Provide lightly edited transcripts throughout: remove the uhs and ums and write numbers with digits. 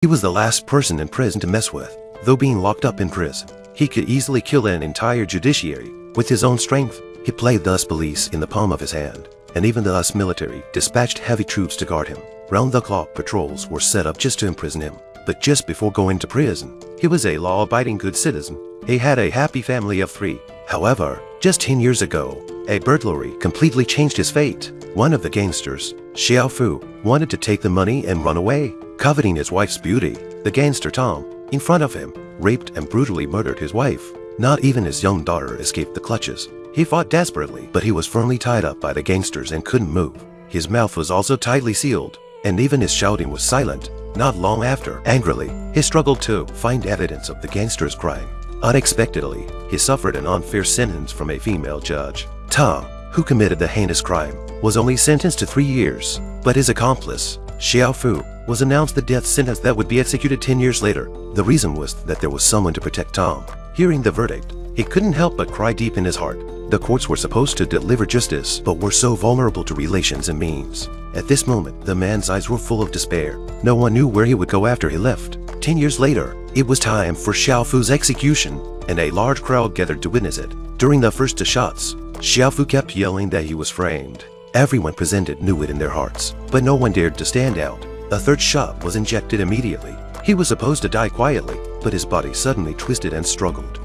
He was the last person in prison to mess with. Though being locked up in prison, he could easily kill an entire judiciary. With his own strength, he played the US police in the palm of his hand, and even the US military dispatched heavy troops to guard him. Round-the-clock patrols were set up just to imprison him. But just before going to prison, he was a law-abiding good citizen. He had a happy family of 3. However, just 10 years ago, a burglary completely changed his fate. One of the gangsters, Xiao Fu, wanted to take the money and run away. Coveting his wife's beauty, the gangster Tom, in front of him, raped and brutally murdered his wife. Not even his young daughter escaped the clutches. He fought desperately, but he was firmly tied up by the gangsters and couldn't move. His mouth was also tightly sealed, and even his shouting was silent. Not long after, angrily, he struggled to find evidence of the gangster's crime. Unexpectedly, he suffered an unfair sentence from a female judge. Tom, who committed the heinous crime, was only sentenced to 3 years, but his accomplice, Xiao Fu, was announced the death sentence that would be executed 10 years later. The reason was that there was someone to protect Tom. Hearing the verdict, he couldn't help but cry deep in his heart. The courts were supposed to deliver justice, but were so vulnerable to relations and means. At this moment, the man's eyes were full of despair. No one knew where he would go after he left. 10 years later, it was time for Xiao Fu's execution, and a large crowd gathered to witness it. During the first 2 shots, Xiao Fu kept yelling that he was framed. Everyone present knew it in their hearts, but no one dared to stand out. A 3rd shot was injected immediately. He was supposed to die quietly, but his body suddenly twisted and struggled.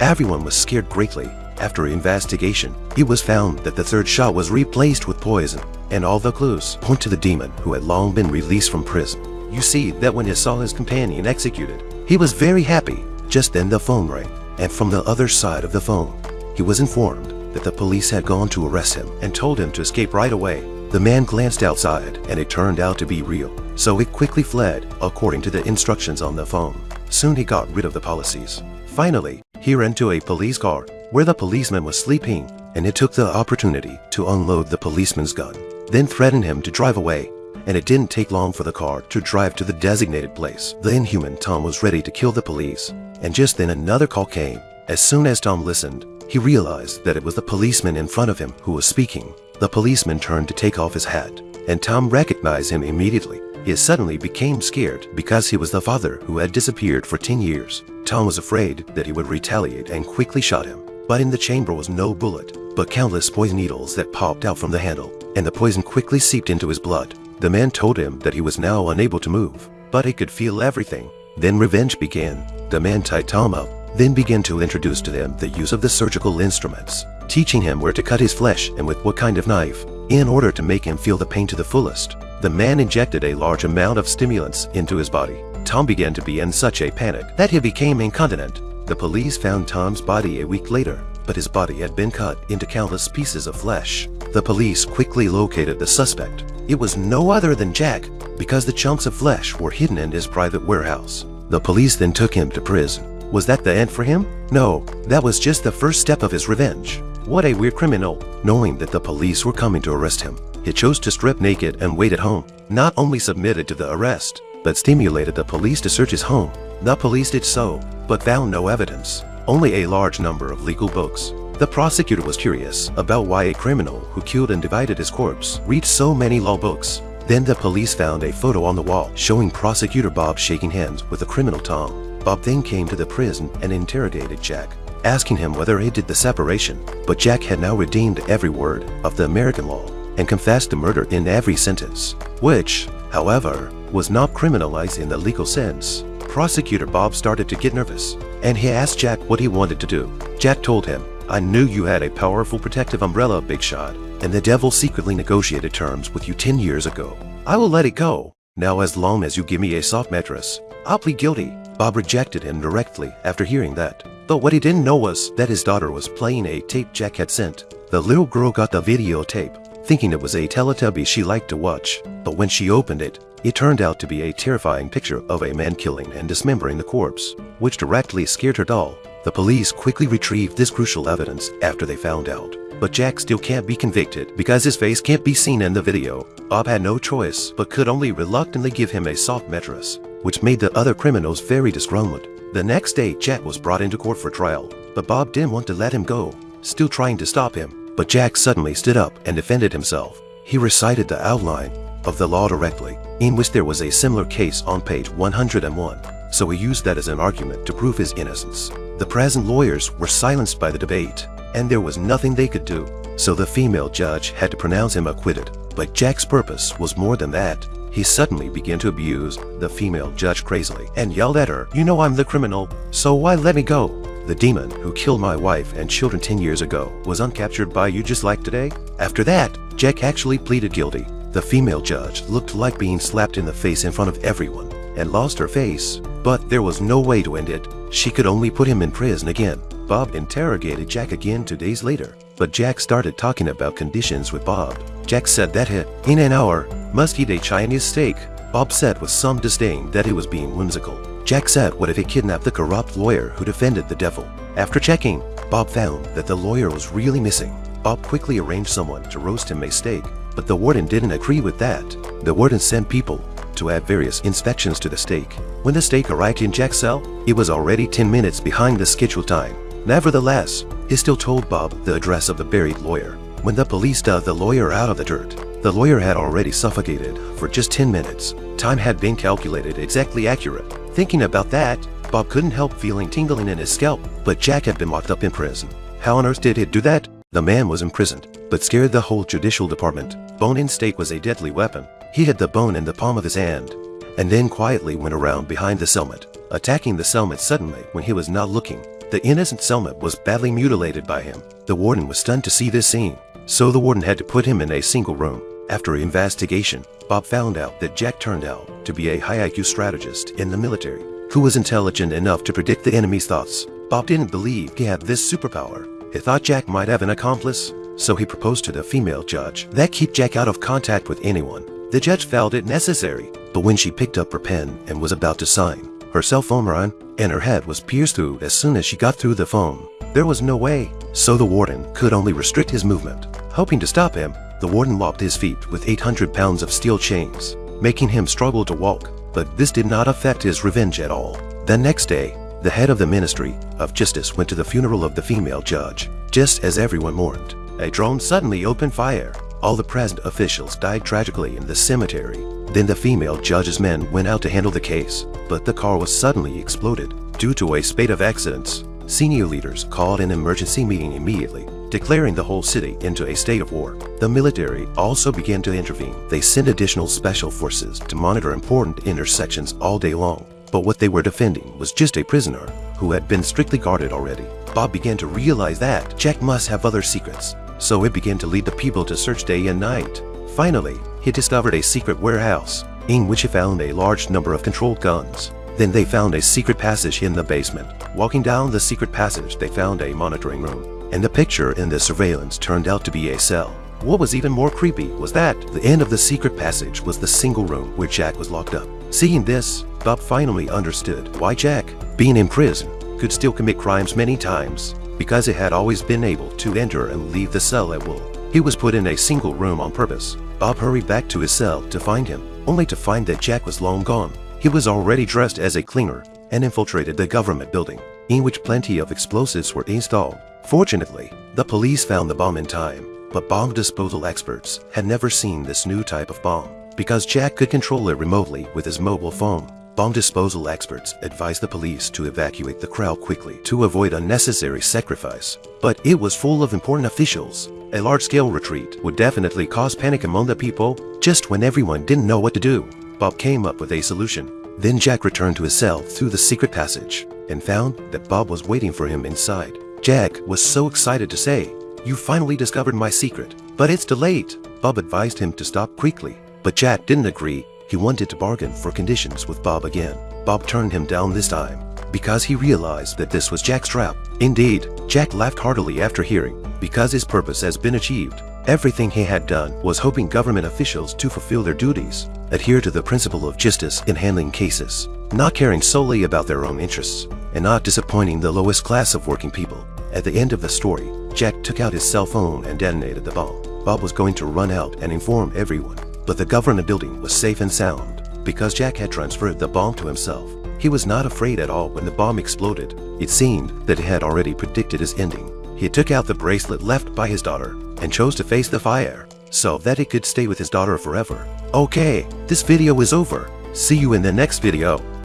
Everyone was scared greatly. After investigation, it was found that the 3rd shot was replaced with poison, and all the clues point to the demon who had long been released from prison. You see that when he saw his companion executed, he was very happy. Just then the phone rang, and from the other side of the phone, he was informed that the police had gone to arrest him and told him to escape right away. The man glanced outside, and it turned out to be real, so he quickly fled according to the instructions on the phone. Soon he got rid of the policies. Finally, he ran to a police car where the policeman was sleeping, and it took the opportunity to unload the policeman's gun, then threatened him to drive away. And it didn't take long for the car to drive to the designated place. The inhuman Tom was ready to kill the police, and just then another call came. As soon as Tom listened, he realized that it was the policeman in front of him who was speaking. The policeman turned to take off his hat, and Tom recognized him immediately. He suddenly became scared because he was the father who had disappeared for 10 years. Tom was afraid that he would retaliate and quickly shot him. But in the chamber was no bullet, but countless poison needles that popped out from the handle, and the poison quickly seeped into his blood. The man told him that he was now unable to move, but he could feel everything. Then revenge began. The man tied Tom up, then began to introduce to him the use of the surgical instruments, teaching him where to cut his flesh and with what kind of knife, in order to make him feel the pain to the fullest. The man injected a large amount of stimulants into his body. Tom began to be in such a panic that he became incontinent. The police found Tom's body a week later, but his body had been cut into countless pieces of flesh. The police quickly located the suspect. It was no other than Jack, because the chunks of flesh were hidden in his private warehouse. The police then took him to prison. Was that the end for him? No, that was just the first step of his revenge. What a weird criminal. Knowing that the police were coming to arrest him, he chose to strip naked and wait at home. Not only submitted to the arrest, but stimulated the police to search his home. The police did so, but found no evidence, only a large number of legal books. The prosecutor was curious about why a criminal who killed and divided his corpse read so many law books. Then the police found a photo on the wall showing Prosecutor Bob shaking hands with the criminal Tom. Bob then came to the prison and interrogated Jack, asking him whether he did the separation. But Jack had now redeemed every word of the American law and confessed to murder in every sentence, which, however, was not criminalized in the legal sense. Prosecutor Bob started to get nervous, and he asked Jack what he wanted to do. Jack told him, "I knew you had a powerful protective umbrella, Big Shot, and the devil secretly negotiated terms with you 10 years ago. I will let it go. Now as long as you give me a soft mattress, I'll plead guilty." Bob rejected him directly after hearing that. But what he didn't know was that his daughter was playing a tape Jack had sent. The little girl got the videotape, thinking it was a Teletubby she liked to watch. But when she opened it, it turned out to be a terrifying picture of a man killing and dismembering the corpse, which directly scared her doll. The police quickly retrieved this crucial evidence after they found out. But Jack still can't be convicted because his face can't be seen in the video. Bob had no choice but could only reluctantly give him a soft mattress, which made the other criminals very disgruntled. The next day, Jack was brought into court for trial, but Bob didn't want to let him go, still trying to stop him. But Jack suddenly stood up and defended himself. He recited the outline of the law directly, in which there was a similar case on page 101, so he used that as an argument to prove his innocence. The present lawyers were silenced by the debate, and there was nothing they could do, so the female judge had to pronounce him acquitted. But Jack's purpose was more than that. He suddenly began to abuse the female judge crazily and yelled at her, "You know I'm the criminal, so why let me go? The demon who killed my wife and children 10 years ago was uncaptured by you just like today?" After that, Jack actually pleaded guilty. The female judge looked like being slapped in the face in front of everyone and lost her face, but there was no way to end it. She could only put him in prison again. Bob interrogated Jack again 2 days later, but Jack started talking about conditions with Bob. Jack said that he, in an hour, must eat a Chinese steak. Bob said with some disdain that he was being whimsical. Jack said what if he kidnapped the corrupt lawyer who defended the devil? After checking, Bob found that the lawyer was really missing. Bob quickly arranged someone to roast him a steak, but the warden didn't agree with that. The warden sent people to add various inspections to the steak. When the steak arrived in Jack's cell, it was already 10 minutes behind the scheduled time. Nevertheless, he still told Bob the address of the buried lawyer. When the police dug the lawyer out of the dirt, the lawyer had already suffocated for just 10 minutes. Time had been calculated exactly accurate. Thinking about that, Bob couldn't help feeling tingling in his scalp, but Jack had been locked up in prison. How on earth did he do that? The man was imprisoned, but scared the whole judicial department. Bone-in steak was a deadly weapon. He hid the bone in the palm of his hand, and then quietly went around behind the cellmate, attacking the cellmate suddenly when he was not looking. The innocent cellmate was badly mutilated by him. The warden was stunned to see this scene, so the warden had to put him in a single room. After investigation, Bob found out that Jack turned out to be a high IQ strategist in the military, who was intelligent enough to predict the enemy's thoughts. Bob didn't believe he had this superpower. He thought Jack might have an accomplice, so he proposed to the female judge that keep Jack out of contact with anyone. The judge felt it necessary, but when she picked up her pen and was about to sign, her cell phone rang and her head was pierced through as soon as she got through the phone. There was no way, so the warden could only restrict his movement. Hoping to stop him, the warden locked his feet with 800 pounds of steel chains, making him struggle to walk, but this did not affect his revenge at all. The next day, the head of the Ministry of Justice went to the funeral of the female judge. Just as everyone mourned, a drone suddenly opened fire. All the present officials died tragically in the cemetery. Then the female judge's men went out to handle the case, but the car was suddenly exploded. Due to a spate of accidents, senior leaders called an emergency meeting immediately, declaring the whole city into a state of war. The military also began to intervene. They sent additional special forces to monitor important intersections all day long. But what they were defending was just a prisoner who had been strictly guarded already. Bob began to realize that Jack must have other secrets, so he began to lead the people to search day and night. Finally, he discovered a secret warehouse, in which he found a large number of controlled guns. Then they found a secret passage in the basement. Walking down the secret passage, they found a monitoring room, and the picture in the surveillance turned out to be a cell. What was even more creepy was that the end of the secret passage was the single room where Jack was locked up. Seeing this, Bob finally understood why Jack, being in prison, could still commit crimes many times, because he had always been able to enter and leave the cell at will. He was put in a single room on purpose. Bob hurried back to his cell to find him, only to find that Jack was long gone. He was already dressed as a cleaner and infiltrated the government building, in which plenty of explosives were installed. Fortunately, the police found the bomb in time, but bomb disposal experts had never seen this new type of bomb, because Jack could control it remotely with his mobile phone. Bomb disposal experts advised the police to evacuate the crowd quickly to avoid unnecessary sacrifice, but it was full of important officials. A large-scale retreat would definitely cause panic among the people just when everyone didn't know what to do. Bob came up with a solution. Then Jack returned to his cell through the secret passage and found that Bob was waiting for him inside. Jack was so excited to say, "You finally discovered my secret, but it's too late." Bob advised him to stop quickly, but Jack didn't agree. He wanted to bargain for conditions with Bob again. Bob turned him down this time because he realized that this was Jack's trap. Indeed, Jack laughed heartily after hearing, because his purpose has been achieved. Everything he had done was hoping government officials to fulfill their duties, adhere to the principle of justice in handling cases, not caring solely about their own interests, and not disappointing the lowest class of working people. At the end of the story, Jack took out his cell phone and detonated the bomb. Bob was going to run out and inform everyone, but the government building was safe and sound because Jack had transferred the bomb to himself. He was not afraid at all when the bomb exploded. It seemed that he had already predicted his ending. He took out the bracelet left by his daughter and chose to face the fire. so that he could stay with his daughter forever. Okay, this video is over. See you in the next video.